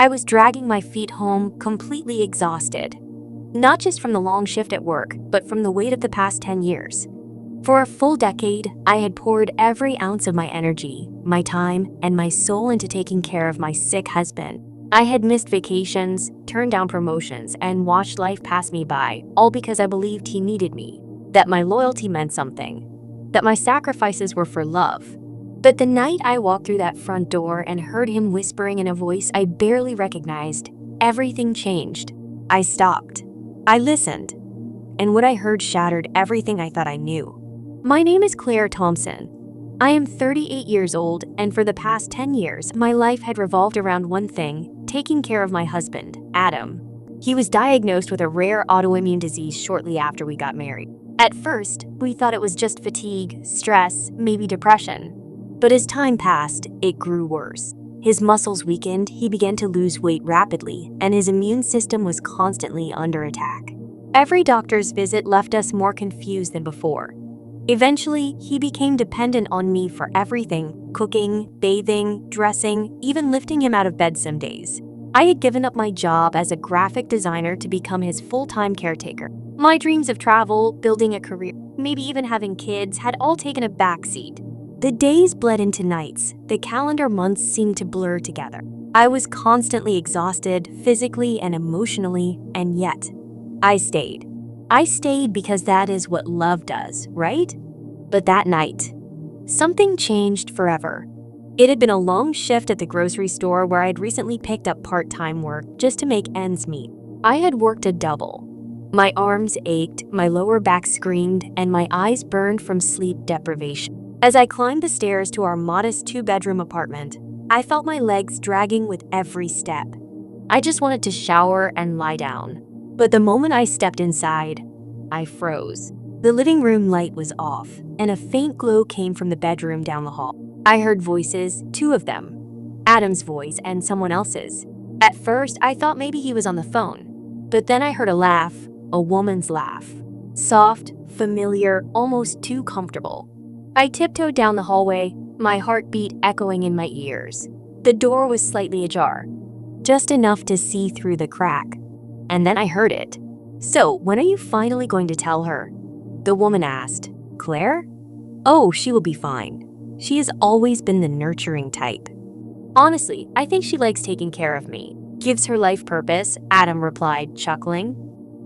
I was dragging my feet home, completely exhausted. Not just from the long shift at work, but from the weight of the past 10 years. For a full decade, I had poured every ounce of my energy, my time, and my soul into taking care of my sick husband. I had missed vacations, turned down promotions, and watched life pass me by, all because I believed he needed me, that my loyalty meant something, that my sacrifices were for love. But the night I walked through that front door and heard him whispering in a voice I barely recognized, everything changed. I stopped. I listened. And what I heard shattered everything I thought I knew. My name is Claire Thompson. I am 38 years old, and for the past 10 years, my life had revolved around one thing: taking care of my husband, Adam. He was diagnosed with a rare autoimmune disease shortly after we got married. At first, we thought it was just fatigue, stress, maybe depression. But as time passed, it grew worse. His muscles weakened, he began to lose weight rapidly, and his immune system was constantly under attack. Every doctor's visit left us more confused than before. Eventually, he became dependent on me for everything: cooking, bathing, dressing, even lifting him out of bed some days. I had given up my job as a graphic designer to become his full-time caretaker. My dreams of travel, building a career, maybe even having kids had all taken a backseat. The days bled into nights. The calendar months seemed to blur together. I was constantly exhausted, physically and emotionally, and yet, I stayed. I stayed because that is what love does, right? But that night, something changed forever. It had been a long shift at the grocery store where I'd recently picked up part-time work just to make ends meet. I had worked a double. My arms ached, my lower back screamed, and my eyes burned from sleep deprivation. As I climbed the stairs to our modest 2-bedroom apartment, I felt my legs dragging with every step. I just wanted to shower and lie down. But the moment I stepped inside, I froze. The living room light was off, and a faint glow came from the bedroom down the hall. I heard voices, 2 of them, Adam's voice and someone else's. At first, I thought maybe he was on the phone. But then I heard a laugh, a woman's laugh. Soft, familiar, almost too comfortable. I tiptoed down the hallway, my heartbeat echoing in my ears. The door was slightly ajar, just enough to see through the crack. And then I heard it. "So, when are you finally going to tell her?" The woman asked. "Claire? Oh, she will be fine. She has always been the nurturing type. Honestly, I think she likes taking care of me. Gives her life purpose," Adam replied, chuckling.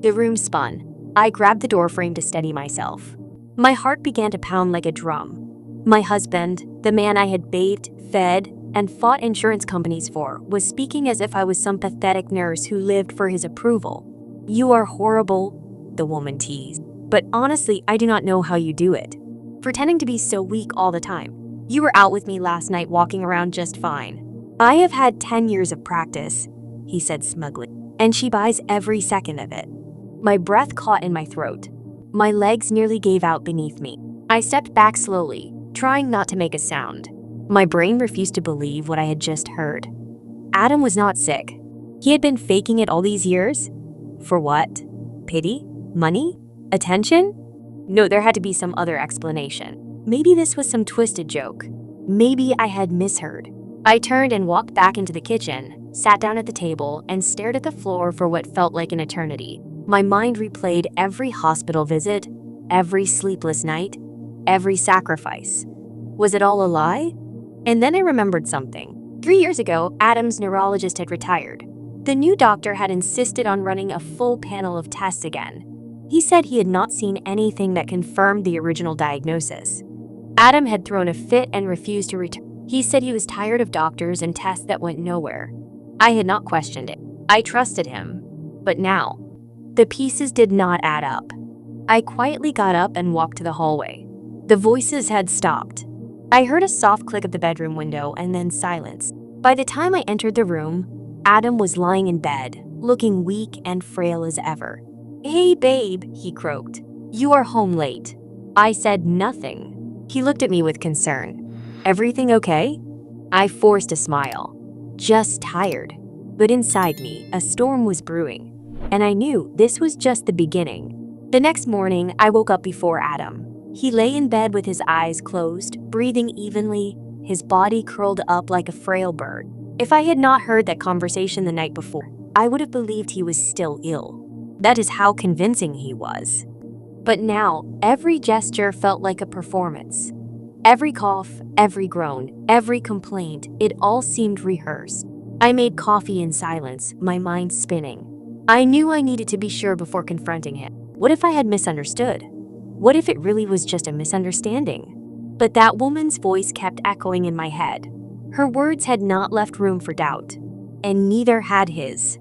The room spun. I grabbed the doorframe to steady myself. My heart began to pound like a drum. My husband, the man I had bathed, fed, and fought insurance companies for, was speaking as if I was some pathetic nurse who lived for his approval. "You are horrible," the woman teased. "But honestly, I do not know how you do it. Pretending to be so weak all the time. You were out with me last night walking around just fine." "I have had 10 years of practice," he said smugly, "and she buys every second of it." My breath caught in my throat. My legs nearly gave out beneath me. I stepped back slowly, trying not to make a sound. My brain refused to believe what I had just heard. Adam was not sick. He had been faking it all these years? For what? Pity? Money? Attention? No, there had to be some other explanation. Maybe this was some twisted joke. Maybe I had misheard. I turned and walked back into the kitchen, sat down at the table, and stared at the floor for what felt like an eternity. My mind replayed every hospital visit, every sleepless night, every sacrifice. Was it all a lie? And then I remembered something. 3 years ago, Adam's neurologist had retired. The new doctor had insisted on running a full panel of tests again. He said he had not seen anything that confirmed the original diagnosis. Adam had thrown a fit and refused to return. He said he was tired of doctors and tests that went nowhere. I had not questioned it. I trusted him. But now, the pieces did not add up. I quietly got up and walked to the hallway. The voices had stopped. I heard a soft click of the bedroom window and then silence. By the time I entered the room, Adam was lying in bed, looking weak and frail as ever. "Hey, babe," he croaked. "You are home late." I said nothing. He looked at me with concern. "Everything okay?" I forced a smile. "Just tired." But inside me, a storm was brewing. And I knew this was just the beginning. The next morning, I woke up before Adam. He lay in bed with his eyes closed, breathing evenly, his body curled up like a frail bird. If I had not heard that conversation the night before, I would have believed he was still ill. That is how convincing he was. But now, every gesture felt like a performance. Every cough, every groan, every complaint, it all seemed rehearsed. I made coffee in silence, my mind spinning. I knew I needed to be sure before confronting him. What if I had misunderstood? What if it really was just a misunderstanding? But that woman's voice kept echoing in my head. Her words had not left room for doubt, and neither had his.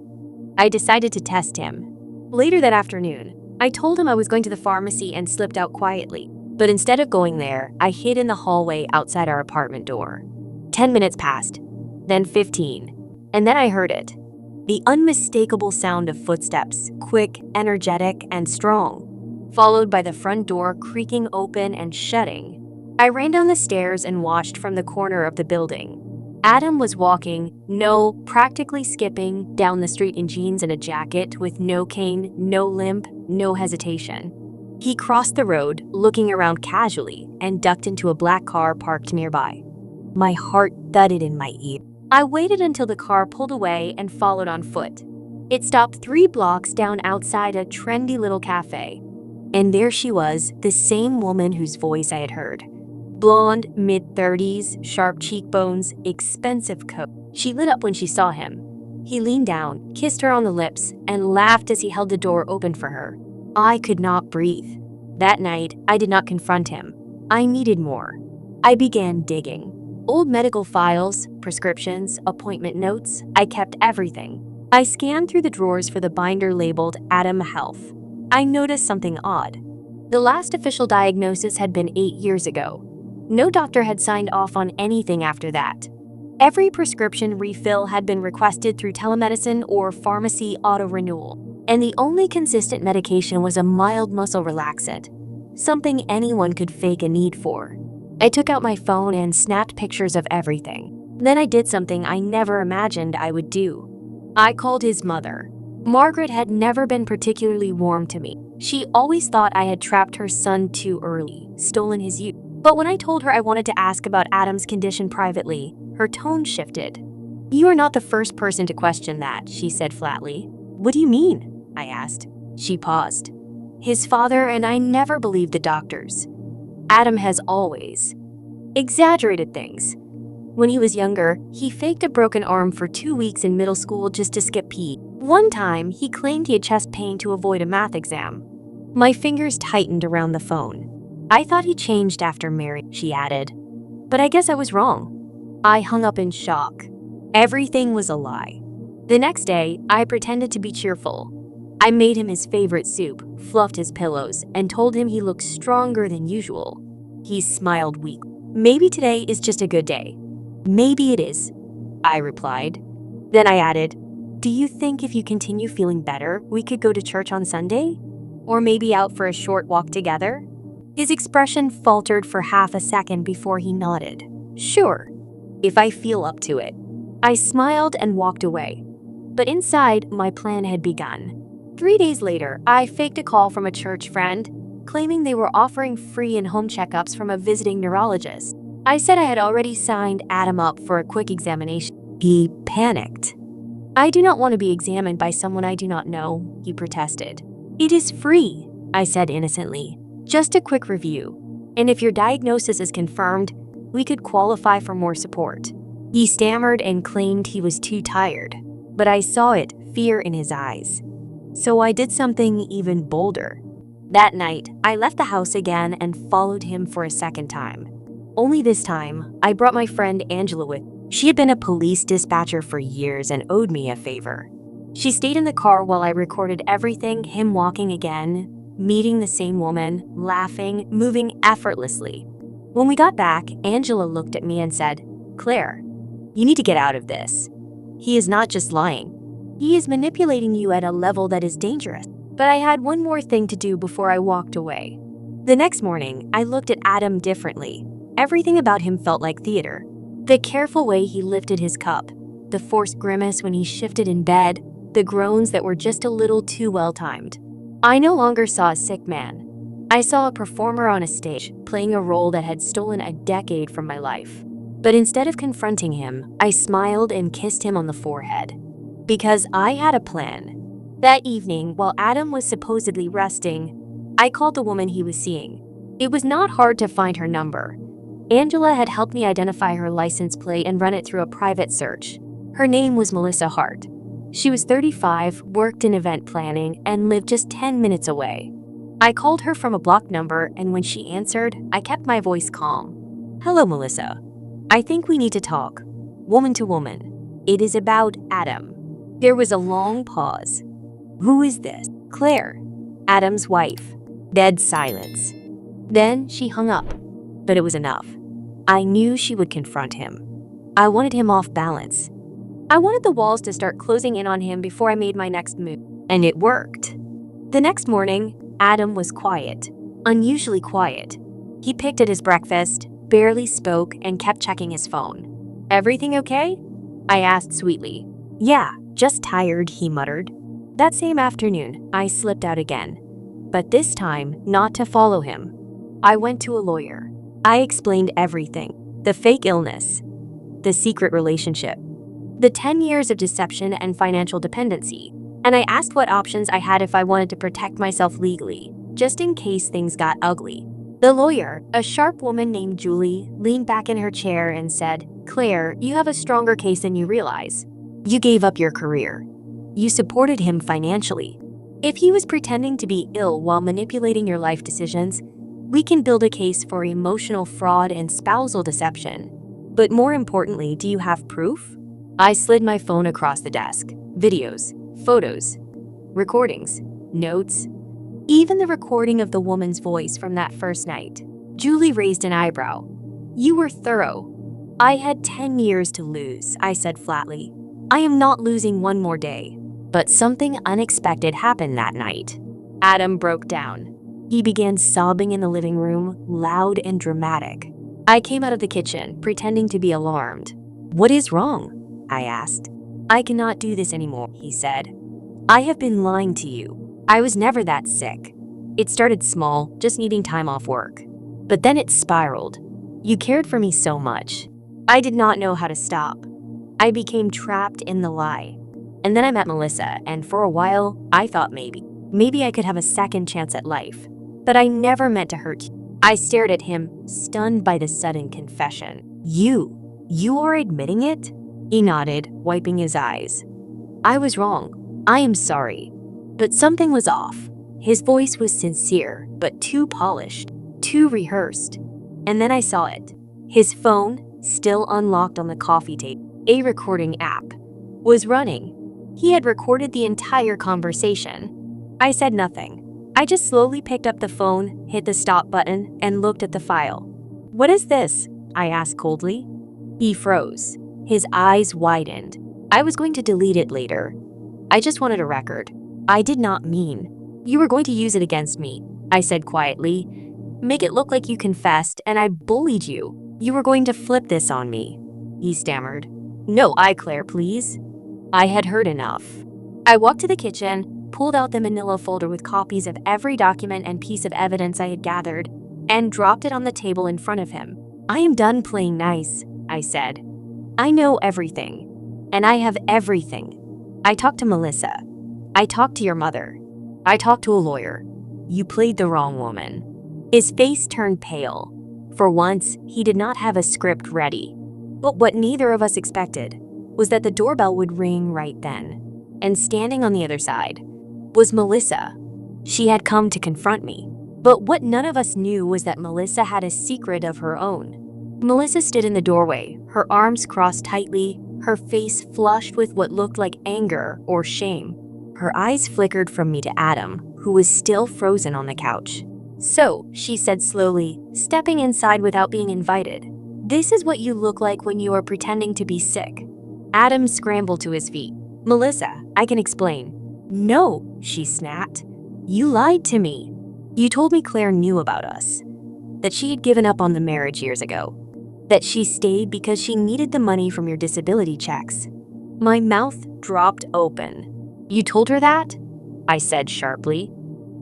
I decided to test him. Later that afternoon, I told him I was going to the pharmacy and slipped out quietly. But instead of going there, I hid in the hallway outside our apartment door. 10 minutes passed, then 15, and then I heard it. The unmistakable sound of footsteps, quick, energetic, and strong, followed by the front door creaking open and shutting. I ran down the stairs and watched from the corner of the building. Adam was walking, practically skipping, down the street in jeans and a jacket with no cane, no limp, no hesitation. He crossed the road, looking around casually, and ducked into a black car parked nearby. My heart thudded in my ear. I waited until the car pulled away and followed on foot. It stopped 3 blocks down outside a trendy little cafe. And there she was, the same woman whose voice I had heard. Blonde, mid-30s, sharp cheekbones, expensive coat. She lit up when she saw him. He leaned down, kissed her on the lips, and laughed as he held the door open for her. I could not breathe. That night, I did not confront him. I needed more. I began digging. Old medical files, prescriptions, appointment notes, I kept everything. I scanned through the drawers for the binder labeled Adam Health. I noticed something odd. The last official diagnosis had been 8 years ago. No doctor had signed off on anything after that. Every prescription refill had been requested through telemedicine or pharmacy auto-renewal. And the only consistent medication was a mild muscle relaxant, something anyone could fake a need for. I took out my phone and snapped pictures of everything. Then I did something I never imagined I would do. I called his mother. Margaret had never been particularly warm to me. She always thought I had trapped her son too early, stolen his youth. But when I told her I wanted to ask about Adam's condition privately, her tone shifted. "You are not the first person to question that," she said flatly. "What do you mean?" I asked. She paused. "His father and I never believed the doctors. Adam has always exaggerated things. When he was younger, he faked a broken arm for 2 weeks in middle school just to skip PE. One time, he claimed he had chest pain to avoid a math exam." My fingers tightened around the phone. "I thought he changed after marriage," she added. "But I guess I was wrong." I hung up in shock. Everything was a lie. The next day, I pretended to be cheerful. I made him his favorite soup, fluffed his pillows, and told him he looked stronger than usual. He smiled weakly. "Maybe today is just a good day." "Maybe it is," I replied. Then I added, "Do you think if you continue feeling better, we could go to church on Sunday? Or maybe out for a short walk together?" His expression faltered for half a second before he nodded. "Sure, if I feel up to it." I smiled and walked away. But inside, my plan had begun. 3 days later, I faked a call from a church friend, claiming they were offering free in-home checkups from a visiting neurologist. I said I had already signed Adam up for a quick examination. He panicked. "I do not want to be examined by someone I do not know," he protested. "It is free," I said innocently. "Just a quick review. And if your diagnosis is confirmed, we could qualify for more support." He stammered and claimed he was too tired. But I saw it, fear in his eyes. So I did something even bolder. That night, I left the house again and followed him for a second time. Only this time, I brought my friend Angela with. She had been a police dispatcher for years and owed me a favor. She stayed in the car while I recorded everything, him walking again, meeting the same woman, laughing, moving effortlessly. When we got back, Angela looked at me and said, "Claire, you need to get out of this. He is not just lying. He is manipulating you at a level that is dangerous." But I had one more thing to do before I walked away. The next morning, I looked at Adam differently. Everything about him felt like theater. The careful way he lifted his cup, the forced grimace when he shifted in bed, the groans that were just a little too well-timed. I no longer saw a sick man. I saw a performer on a stage, playing a role that had stolen a decade from my life. But instead of confronting him, I smiled and kissed him on the forehead. Because I had a plan. That evening, while Adam was supposedly resting, I called the woman he was seeing. It was not hard to find her number. Angela had helped me identify her license plate and run it through a private search. Her name was Melissa Hart. She was 35, worked in event planning, and lived just 10 minutes away. I called her from a blocked number, and when she answered, I kept my voice calm. "Hello, Melissa. I think we need to talk. Woman to woman. It is about Adam." There was a long pause. "Who is this?" "Claire, Adam's wife." Dead silence. Then she hung up. But it was enough. I knew she would confront him. I wanted him off balance. I wanted the walls to start closing in on him before I made my next move. And it worked. The next morning, Adam was quiet. Unusually quiet. He picked at his breakfast, barely spoke, and kept checking his phone. "Everything okay?" I asked sweetly. "Yeah, just tired," he muttered. That same afternoon, I slipped out again. But this time, not to follow him. I went to a lawyer. I explained everything. The fake illness. The secret relationship. The 10 years of deception and financial dependency. And I asked what options I had if I wanted to protect myself legally, just in case things got ugly. The lawyer, a sharp woman named Julie, leaned back in her chair and said, "Claire, you have a stronger case than you realize. You gave up your career. You supported him financially. If he was pretending to be ill while manipulating your life decisions, we can build a case for emotional fraud and spousal deception. But more importantly, do you have proof?" I slid my phone across the desk. Videos, photos, recordings, notes. Even the recording of the woman's voice from that first night. Julie raised an eyebrow. "You were thorough." "I had 10 years to lose," I said flatly. "I am not losing one more day." But something unexpected happened that night. Adam broke down. He began sobbing in the living room, loud and dramatic. I came out of the kitchen, pretending to be alarmed. "What is wrong?" I asked. "I cannot do this anymore," he said. "I have been lying to you. I was never that sick. It started small, just needing time off work. But then it spiraled. You cared for me so much. I did not know how to stop. I became trapped in the lie. And then I met Melissa, and for a while, I thought maybe I could have a second chance at life. But I never meant to hurt you." I stared at him, stunned by the sudden confession. You are admitting it?" He nodded, wiping his eyes. "I was wrong. I am sorry. But something was off." His voice was sincere, but too polished, too rehearsed. And then I saw it. His phone, still unlocked on the coffee table, a recording app, was running. He had recorded the entire conversation. I said nothing. I just slowly picked up the phone, hit the stop button, and looked at the file. "What is this?" I asked coldly. He froze. His eyes widened. "I was going to delete it later. I just wanted a record." "I did not mean you were going to use it against me," I said quietly. "Make it look like you confessed and I bullied you. You were going to flip this on me." He stammered. "No, Claire, please." I had heard enough. I walked to the kitchen, pulled out the manila folder with copies of every document and piece of evidence I had gathered, and dropped it on the table in front of him. "I am done playing nice," I said. "I know everything. And I have everything. I talked to Melissa. I talked to your mother. I talked to a lawyer. You played the wrong woman." His face turned pale. For once, he did not have a script ready. But what neither of us expected was that the doorbell would ring right then. And standing on the other side was Melissa. She had come to confront me. But what none of us knew was that Melissa had a secret of her own. Melissa stood in the doorway, her arms crossed tightly, her face flushed with what looked like anger or shame. Her eyes flickered from me to Adam, who was still frozen on the couch. "So," she said slowly, stepping inside without being invited, "this is what you look like when you are pretending to be sick." Adam scrambled to his feet. "Melissa, I can explain." "No," she snapped. "You lied to me. You told me Claire knew about us, that she had given up on the marriage years ago, that she stayed because she needed the money from your disability checks." My mouth dropped open. "You told her that?" I said sharply.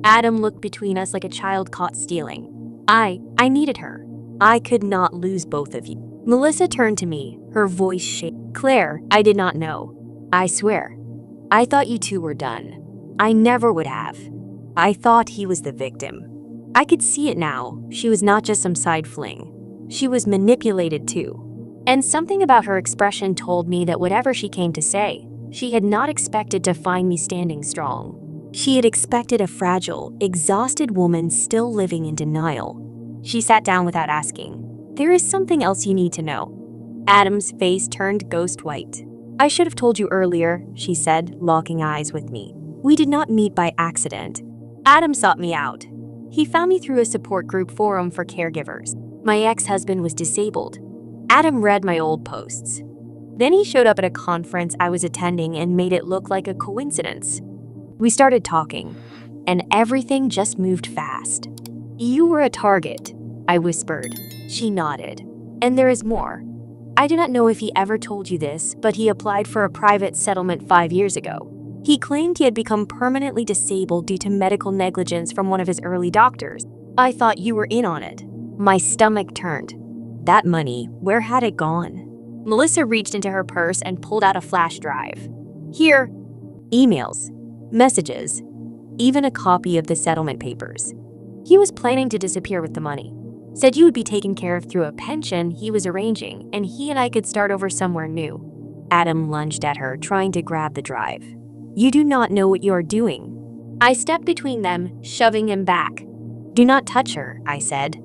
Adam looked between us like a child caught stealing. I needed her. I could not lose both of you. Melissa turned to me, her voice shaking. Claire, I did not know. I swear. I thought you two were done. I never would have. I thought he was the victim. I could see it now. She was not just some side fling. She was manipulated too. And something about her expression told me that whatever she came to say, she had not expected to find me standing strong. She had expected a fragile, exhausted woman still living in denial. She sat down without asking. There is something else you need to know. Adam's face turned ghost white. I should have told you earlier, she said, locking eyes with me. We did not meet by accident. Adam sought me out. He found me through a support group forum for caregivers. My ex-husband was disabled. Adam read my old posts. Then he showed up at a conference I was attending and made it look like a coincidence. We started talking, and everything just moved fast. You were a target, I whispered. She nodded. And there is more. I do not know if he ever told you this, but he applied for a private settlement 5 years ago. He claimed he had become permanently disabled due to medical negligence from one of his early doctors. I thought you were in on it. My stomach turned. That money, where had it gone? Melissa reached into her purse and pulled out a flash drive. Here, emails, messages, even a copy of the settlement papers. He was planning to disappear with the money. Said you would be taken care of through a pension he was arranging, and he and I could start over somewhere new. Adam lunged at her, trying to grab the drive. You do not know what you are doing. I stepped between them, shoving him back. Do not touch her, I said.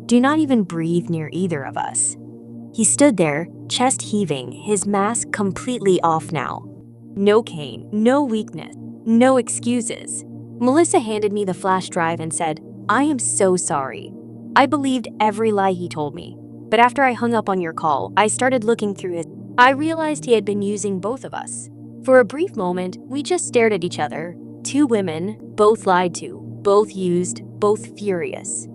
Do not even breathe near either of us. He stood there, chest heaving, his mask completely off now. No cane, no weakness, no excuses. Melissa handed me the flash drive and said, I am so sorry. I believed every lie he told me. But after I hung up on your call, I started looking through it. I realized he had been using both of us. For a brief moment, we just stared at each other. Two women, both lied to, both used, both furious.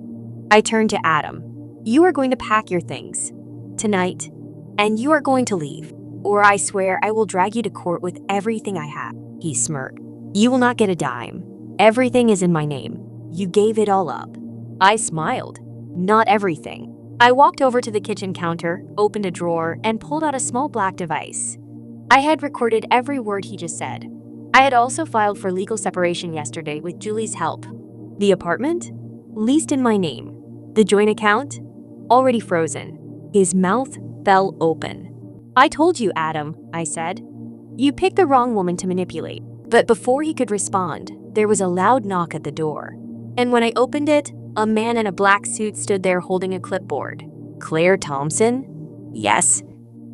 I turned to Adam. You are going to pack your things. Tonight. And you are going to leave. Or I swear I will drag you to court with everything I have. He smirked. You will not get a dime. Everything is in my name. You gave it all up. I smiled. Not everything. I walked over to the kitchen counter, opened a drawer, and pulled out a small black device. I had recorded every word he just said. I had also filed for legal separation yesterday with Julie's help. The apartment? Leased in my name. The joint account? Already frozen. His mouth fell open. I told you, Adam, I said. You picked the wrong woman to manipulate. But before he could respond, there was a loud knock at the door. And when I opened it, a man in a black suit stood there holding a clipboard. Claire Thompson? Yes.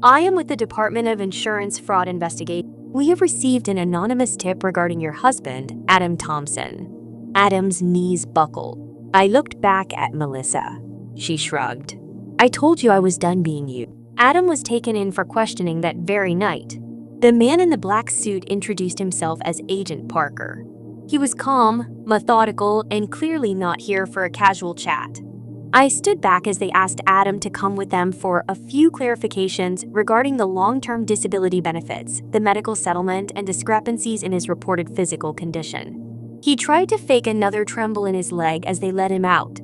I am with the Department of Insurance Fraud Investigation. We have received an anonymous tip regarding your husband, Adam Thompson. Adam's knees buckled. I looked back at Melissa. She shrugged. I told you I was done being you. Adam was taken in for questioning that very night. The man in the black suit introduced himself as Agent Parker. He was calm, methodical, and clearly not here for a casual chat. I stood back as they asked Adam to come with them for a few clarifications regarding the long-term disability benefits, the medical settlement, and discrepancies in his reported physical condition. He tried to fake another tremble in his leg as they let him out.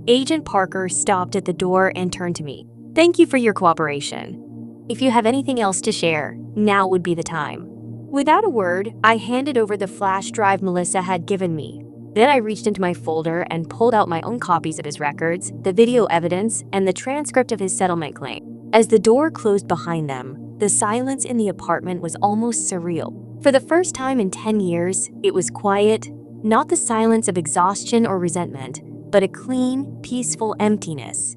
Agent Parker stopped at the door and turned to me. Thank you for your cooperation. If you have anything else to share, now would be the time. Without a word, I handed over the flash drive Melissa had given me. Then I reached into my folder and pulled out my own copies of his records, the video evidence, and the transcript of his settlement claim. As the door closed behind them, the silence in the apartment was almost surreal. For the first time in 10 years, it was quiet, not the silence of exhaustion or resentment, but a clean, peaceful emptiness.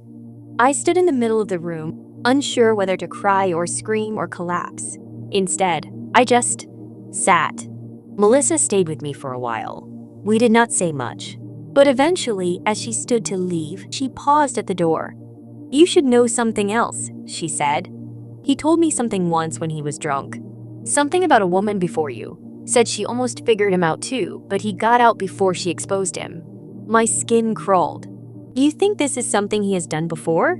I stood in the middle of the room, unsure whether to cry or scream or collapse. Instead, I just sat. Melissa stayed with me for a while. We did not say much, but eventually, as she stood to leave, she paused at the door. You should know something else, she said. He told me something once when he was drunk. Something about a woman before you. Said she almost figured him out too, but he got out before she exposed him. My skin crawled. Do you think this is something he has done before?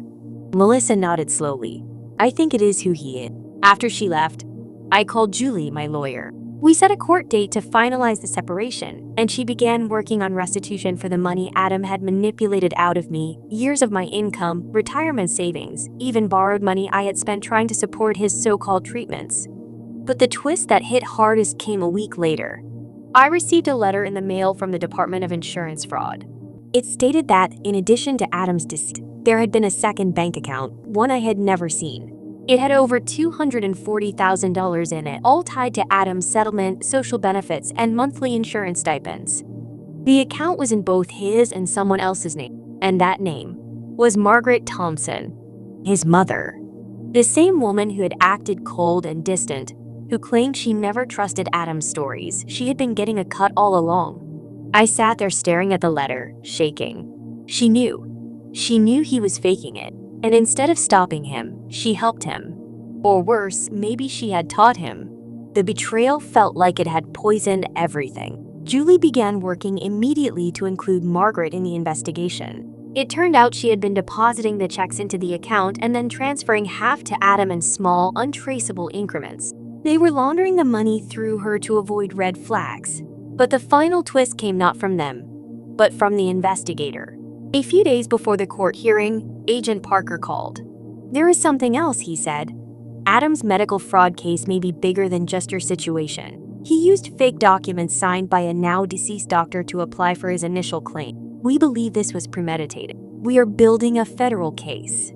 Melissa nodded slowly. I think it is who he is. After she left, I called Julie, my lawyer. We set a court date to finalize the separation, and she began working on restitution for the money Adam had manipulated out of me, years of my income, retirement savings, even borrowed money I had spent trying to support his so-called treatments. But the twist that hit hardest came a week later. I received a letter in the mail from the Department of Insurance Fraud. It stated that, in addition to Adam's deceit, there had been a second bank account, one I had never seen. It had over $240,000 in it, all tied to Adam's settlement, social benefits, and monthly insurance stipends. The account was in both his and someone else's name, and that name was Margaret Thompson, his mother. The same woman who had acted cold and distant, who claimed she never trusted Adam's stories. She had been getting a cut all along. I sat there staring at the letter, shaking. She knew he was faking it. And instead of stopping him, she helped him. Or worse, maybe she had taught him. The betrayal felt like it had poisoned everything. Julie began working immediately to include Margaret in the investigation. It turned out she had been depositing the checks into the account and then transferring half to Adam in small, untraceable increments. They were laundering the money through her to avoid red flags. But the final twist came not from them, but from the investigator. A few days before the court hearing, Agent Parker called. "There is something else," he said. "Adam's medical fraud case may be bigger than just your situation. He used fake documents signed by a now-deceased doctor to apply for his initial claim. We believe this was premeditated. We are building a federal case."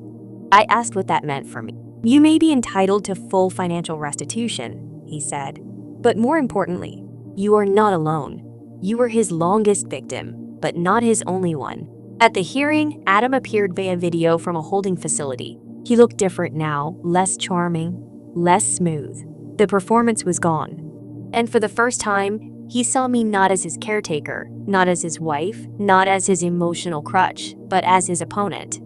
I asked what that meant for me. "You may be entitled to full financial restitution," he said. "But more importantly, you are not alone. You were his longest victim, but not his only one." At the hearing, Adam appeared via video from a holding facility. He looked different now, less charming, less smooth. The performance was gone. And for the first time, he saw me not as his caretaker, not as his wife, not as his emotional crutch, but as his opponent.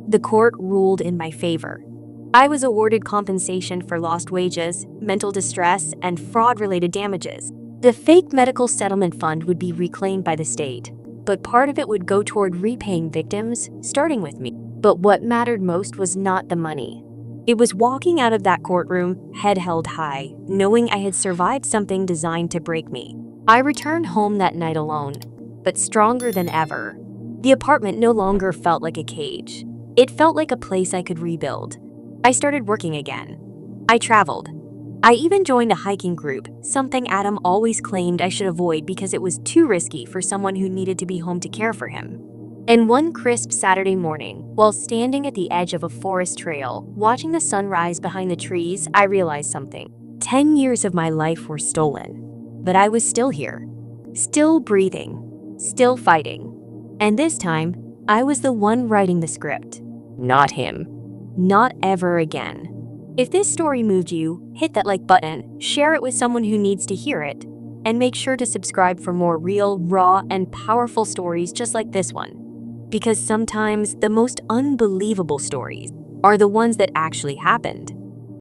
The court ruled in my favor. I was awarded compensation for lost wages, mental distress, and fraud-related damages. The fake medical settlement fund would be reclaimed by the state, but part of it would go toward repaying victims, starting with me. But what mattered most was not the money. It was walking out of that courtroom, head held high, knowing I had survived something designed to break me. I returned home that night alone, but stronger than ever. The apartment no longer felt like a cage. It felt like a place I could rebuild. I started working again. I traveled. I even joined a hiking group, something Adam always claimed I should avoid because it was too risky for someone who needed to be home to care for him. And one crisp Saturday morning, while standing at the edge of a forest trail, watching the sunrise behind the trees, I realized something. 10 years of my life were stolen. But I was still here. Still breathing. Still fighting. And this time, I was the one writing the script. Not him. Not ever again. If this story moved you, hit that like button, share it with someone who needs to hear it, and make sure to subscribe for more real, raw, and powerful stories just like this one. Because sometimes the most unbelievable stories are the ones that actually happened.